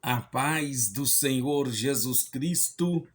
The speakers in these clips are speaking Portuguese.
A paz do Senhor Jesus Cristo,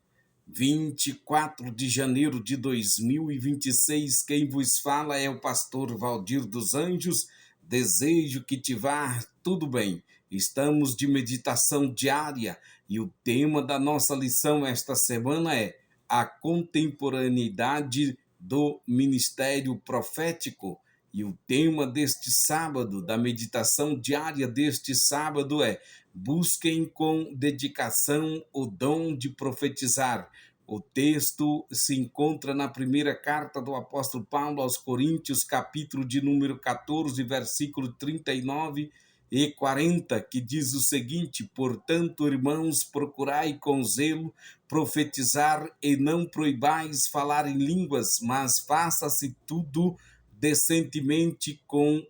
24 de janeiro de 2026. Quem vos fala é o pastor Valdir dos Anjos. Desejo que te vá tudo bem. Estamos de meditação diária e o tema da nossa lição esta semana é a contemporaneidade do ministério profético. E o tema deste sábado, da meditação diária deste sábado é: busquem com dedicação o dom de profetizar. O texto se encontra na primeira carta do apóstolo Paulo aos Coríntios, capítulo de número 14, versículo 39 e 40, que diz o seguinte: portanto, irmãos, procurai com zelo profetizar e não proibais falar em línguas, mas faça-se tudo decentemente com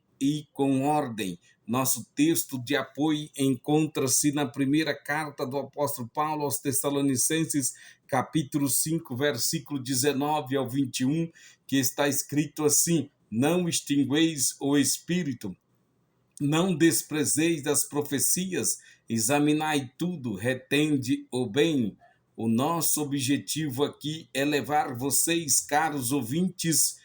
ordem. Nosso texto de apoio encontra-se na primeira carta do apóstolo Paulo aos Tessalonicenses, capítulo 5, versículo 19 ao 21, que está escrito assim: não extingueis o espírito, não desprezeis das profecias, examinai tudo, retende o bem. O nosso objetivo aqui é levar vocês, caros ouvintes,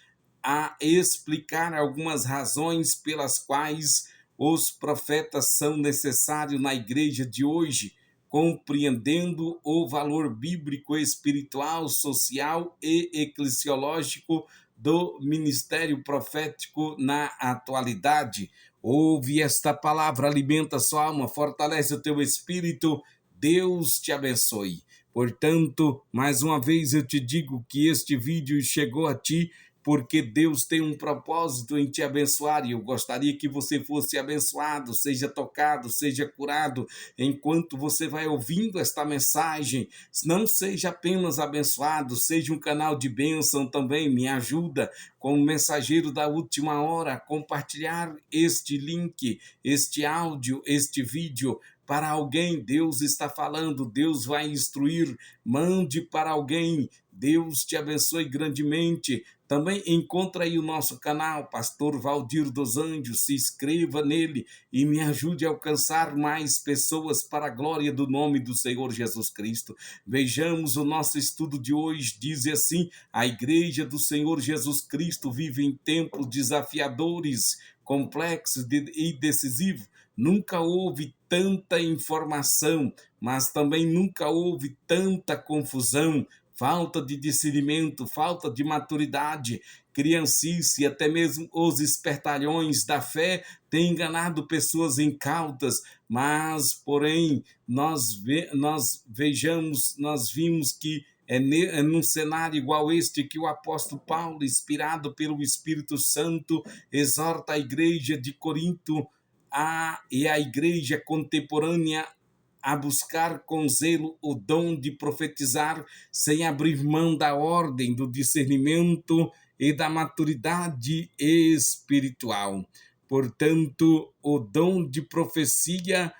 a explicar algumas razões pelas quais os profetas são necessários na igreja de hoje, compreendendo o valor bíblico, espiritual, social e eclesiológico do ministério profético na atualidade. Ouve esta palavra, alimenta sua alma, fortalece o teu espírito. Deus te abençoe. Portanto, mais uma vez eu te digo que este vídeo chegou a ti porque Deus tem um propósito em te abençoar, e eu gostaria que você fosse abençoado, seja tocado, seja curado, enquanto você vai ouvindo esta mensagem. Não seja apenas abençoado, seja um canal de bênção também. Me ajuda, como mensageiro da última hora, a compartilhar este link, este áudio, este vídeo, para alguém. Deus está falando, Deus vai instruir, mande para alguém. Deus te abençoe grandemente. Também encontra aí o nosso canal, Pastor Valdir dos Anjos, se inscreva nele e me ajude a alcançar mais pessoas para a glória do nome do Senhor Jesus Cristo. Vejamos o nosso estudo de hoje, diz assim: a igreja do Senhor Jesus Cristo vive em tempos desafiadores, complexos e decisivos. Nunca houve tanta informação, mas também nunca houve tanta confusão, falta de discernimento, falta de maturidade, criancice, até mesmo os espertalhões da fé têm enganado pessoas incautas, mas, porém, nós vimos que é num cenário igual este que o apóstolo Paulo, inspirado pelo Espírito Santo, exorta a igreja de Corinto e a igreja contemporânea a buscar com zelo o dom de profetizar, sem abrir mão da ordem, do discernimento e da maturidade espiritual. Portanto, o dom de profecia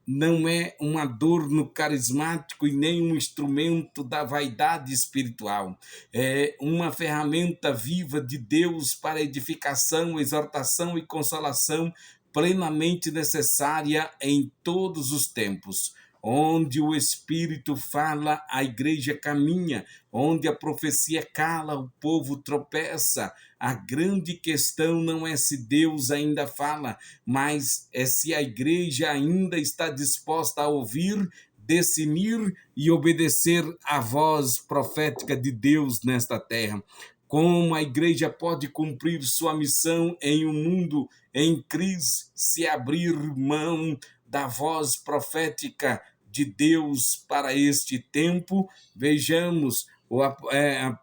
não é um adorno carismático e nem um instrumento da vaidade espiritual. É uma ferramenta viva de Deus para edificação, exortação e consolação, plenamente necessária em todos os tempos. Onde o Espírito fala, a igreja caminha. Onde a profecia cala, o povo tropeça. A grande questão não é se Deus ainda fala, mas é se a igreja ainda está disposta a ouvir, discernir e obedecer à voz profética de Deus nesta terra. Como a igreja pode cumprir sua missão em um mundo em crise se abrir mão da voz profética de Deus para este tempo? Vejamos,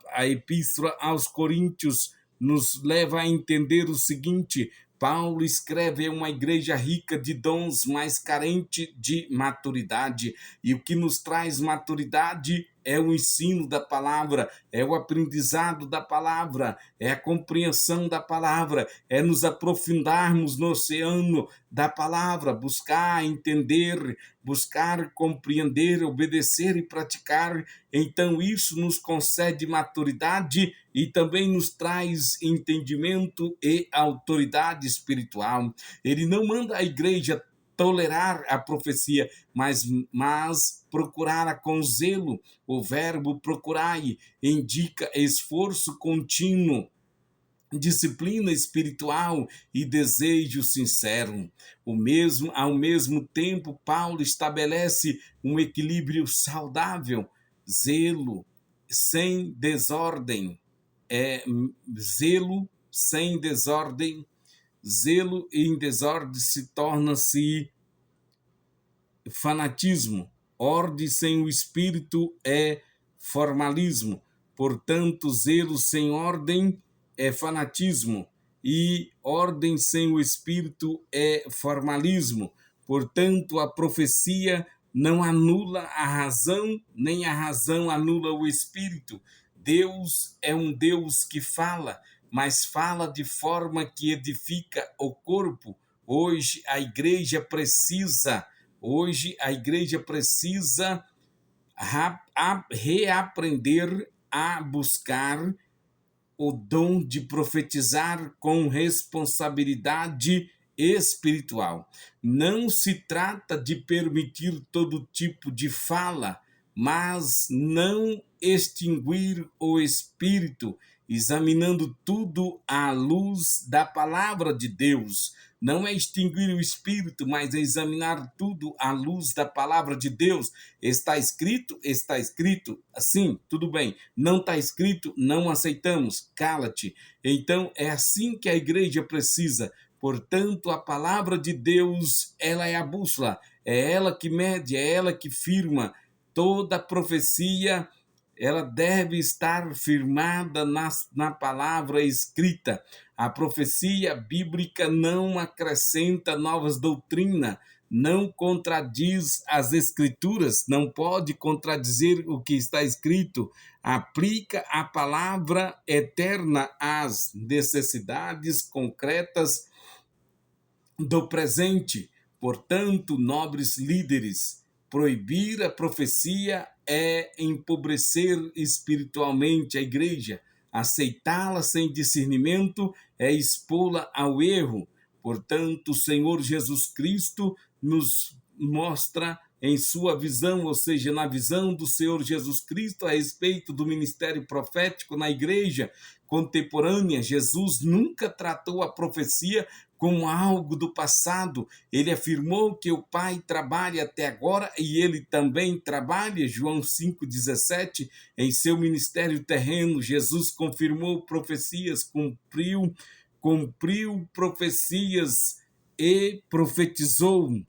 a epístola aos Coríntios nos leva a entender o seguinte: Paulo escreve uma igreja rica de dons, mas carente de maturidade. E o que nos traz maturidade é o ensino da palavra, é o aprendizado da palavra, é a compreensão da palavra, é nos aprofundarmos no oceano da palavra, buscar entender, buscar compreender, obedecer e praticar. Então isso nos concede maturidade e também nos traz entendimento e autoridade espiritual. Ele não manda a igreja tolerar a profecia, mas procurá-la com zelo. O verbo procurai indica esforço contínuo, disciplina espiritual e desejo sincero. Ao mesmo tempo, Paulo estabelece um equilíbrio saudável, zelo sem desordem, zelo sem desordem, zelo em desordem se torna-se fanatismo. Ordem sem o espírito é formalismo. Portanto, zelo sem ordem é fanatismo, e ordem sem o espírito é formalismo. Portanto, a profecia não anula a razão, nem a razão anula o espírito. Deus é um Deus que fala, mas fala de forma que edifica o corpo. Hoje a igreja precisa reaprender a buscar o dom de profetizar com responsabilidade espiritual. Não se trata de permitir todo tipo de fala, mas não extinguir o espírito, examinando tudo à luz da palavra de Deus. Não é extinguir o espírito, mas é examinar tudo à luz da palavra de Deus. Está escrito, assim, tudo bem. Não está escrito, não aceitamos, cala-te. Então, é assim que a igreja precisa. Portanto, a palavra de Deus, ela é a bússola, é ela que mede, é ela que firma. Toda profecia, ela deve estar firmada na palavra escrita. A profecia bíblica não acrescenta novas doutrinas, não contradiz as escrituras, não pode contradizer o que está escrito. Aplica a palavra eterna às necessidades concretas do presente. Portanto, nobres líderes, proibir a profecia é empobrecer espiritualmente a igreja. Aceitá-la sem discernimento é expô-la ao erro. Portanto, o Senhor Jesus Cristo nos mostra em sua visão, ou seja, na visão do Senhor Jesus Cristo a respeito do ministério profético na igreja contemporânea. Jesus nunca tratou a profecia como algo do passado. Ele afirmou que o Pai trabalha até agora e ele também trabalha. João 5,17, em seu ministério terreno, Jesus confirmou profecias, cumpriu profecias e profetizou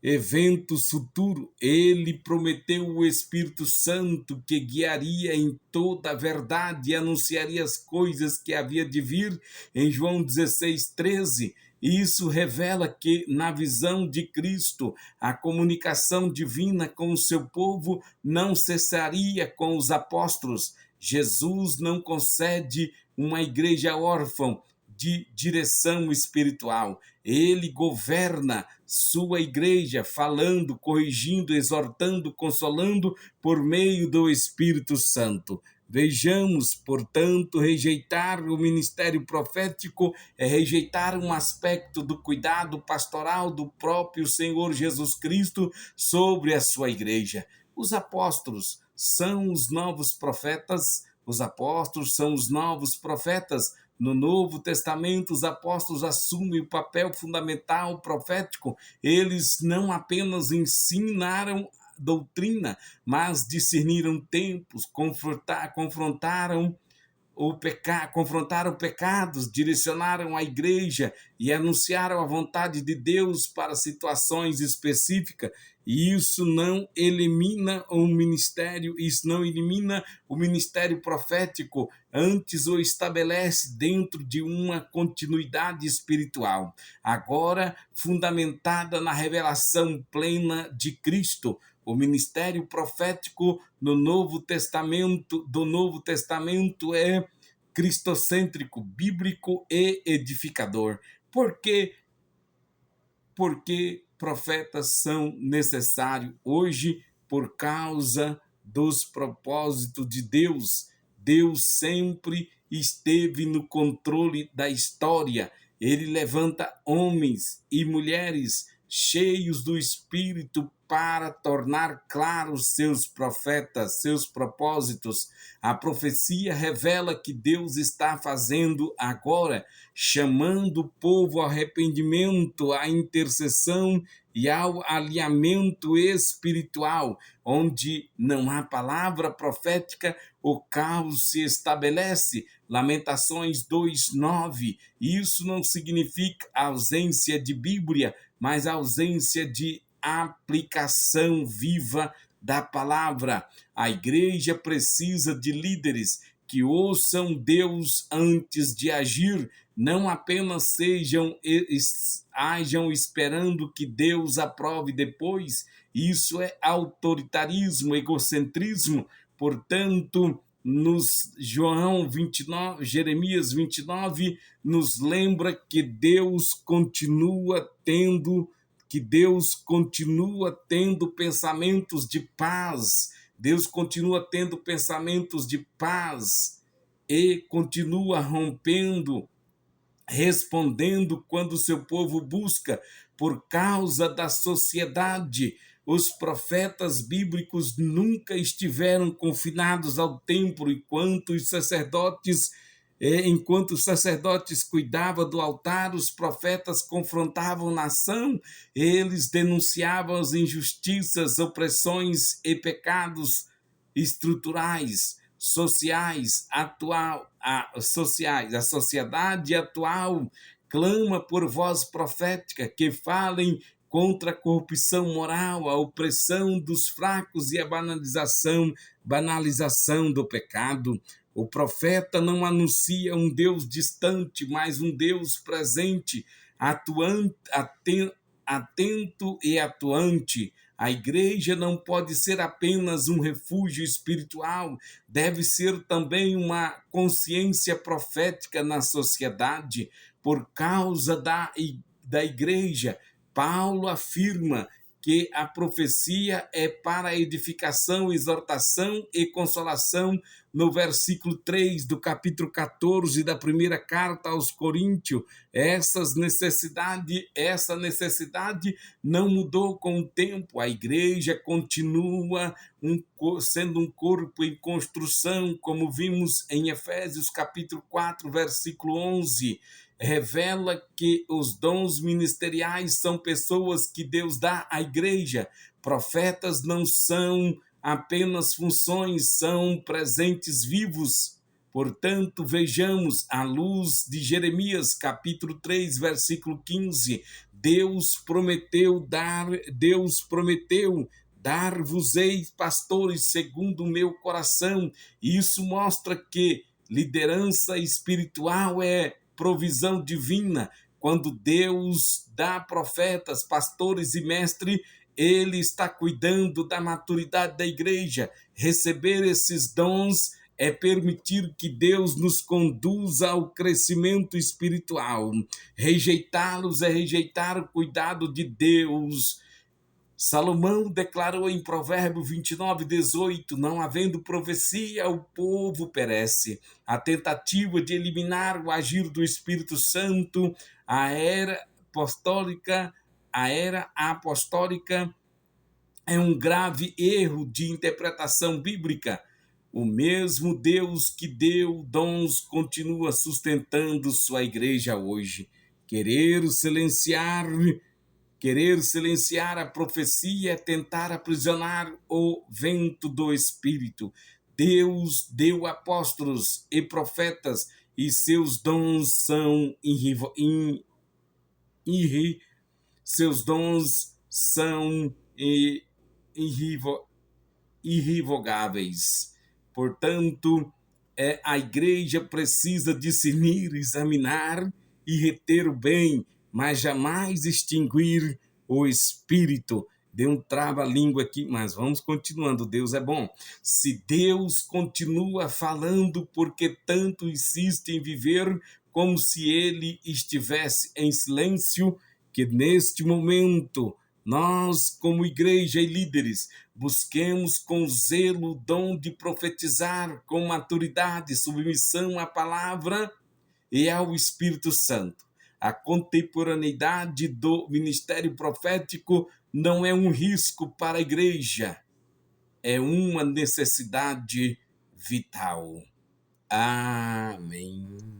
eventos futuros. Ele prometeu o Espírito Santo que guiaria em toda a verdade e anunciaria as coisas que havia de vir, em João 16,13. Isso revela que, na visão de Cristo, a comunicação divina com o seu povo não cessaria com os apóstolos. Jesus não concede uma igreja órfã de direção espiritual. Ele governa sua igreja, falando, corrigindo, exortando, consolando por meio do Espírito Santo. Vejamos, portanto, rejeitar o ministério profético é rejeitar um aspecto do cuidado pastoral do próprio Senhor Jesus Cristo sobre a sua igreja. Os apóstolos são os novos profetas, No Novo Testamento, os apóstolos assumem o papel fundamental profético. Eles não apenas ensinaram doutrina, mas discerniram tempos, confrontaram pecados, direcionaram a igreja e anunciaram a vontade de Deus para situações específicas. E isso não elimina o ministério profético, antes o estabelece dentro de uma continuidade espiritual, agora fundamentada na revelação plena de Cristo. O ministério profético do Novo Testamento é cristocêntrico, bíblico e edificador. Por quê? Porque profetas são necessários hoje por causa dos propósitos de Deus. Deus sempre esteve no controle da história. Ele levanta homens e mulheres cheios do Espírito para tornar claros seus profetas, seus propósitos. A profecia revela que Deus está fazendo agora, chamando o povo ao arrependimento, à intercessão e ao alinhamento espiritual. Onde não há palavra profética, o caos se estabelece. Lamentações 2:9. Isso não significa ausência de Bíblia, mas ausência de aplicação viva da palavra. A igreja precisa de líderes que ouçam Deus antes de agir, não apenas hajam esperando que Deus aprove depois. Isso é autoritarismo, egocentrismo. Portanto, Jeremias 29 nos lembra que Deus continua tendo pensamentos de paz. Deus continua tendo pensamentos de paz e continua respondendo quando o seu povo busca. Por causa da sociedade, os profetas bíblicos nunca estiveram confinados ao templo enquanto os sacerdotes cuidavam do altar. Os profetas confrontavam a nação, eles denunciavam as injustiças, opressões e pecados estruturais, sociais. A sociedade atual clama por voz profética que falem contra a corrupção moral, a opressão dos fracos e a banalização do pecado. O profeta não anuncia um Deus distante, mas um Deus presente, atento e atuante. A igreja não pode ser apenas um refúgio espiritual, deve ser também uma consciência profética na sociedade. Por causa da igreja, Paulo afirma que a profecia é para edificação, exortação e consolação, no versículo 3 do capítulo 14 da primeira carta aos Coríntios. Essa necessidade não mudou com o tempo. A igreja continua sendo um corpo em construção, como vimos em Efésios capítulo 4, versículo 11. Revela que os dons ministeriais são pessoas que Deus dá à igreja. Profetas não são apenas funções, são presentes vivos. Portanto, vejamos, à luz de Jeremias, capítulo 3, versículo 15, Deus prometeu dar-vos-ei pastores segundo o meu coração. Isso mostra que liderança espiritual é provisão divina. Quando Deus dá profetas, pastores e mestres, ele está cuidando da maturidade da igreja. Receber esses dons é permitir que Deus nos conduza ao crescimento espiritual. Rejeitá-los é rejeitar o cuidado de Deus. Salomão declarou em Provérbio 29:18, não havendo profecia, o povo perece. A tentativa de eliminar o agir do Espírito Santo, a era apostólica é um grave erro de interpretação bíblica. O mesmo Deus que deu dons continua sustentando sua igreja hoje. Querer silenciar a profecia é tentar aprisionar o vento do Espírito. Deus deu apóstolos e profetas e seus dons são irrevogáveis. Portanto, a igreja precisa discernir, examinar e reter o bem, mas jamais extinguir o Espírito. Deu um trava-língua aqui, mas vamos continuando. Deus é bom. Se Deus continua falando, porque tanto insiste em viver como se ele estivesse em silêncio, que neste momento nós, como igreja e líderes, busquemos com zelo o dom de profetizar com maturidade, submissão à palavra e ao Espírito Santo. A contemporaneidade do ministério profético não é um risco para a igreja, é uma necessidade vital. Amém.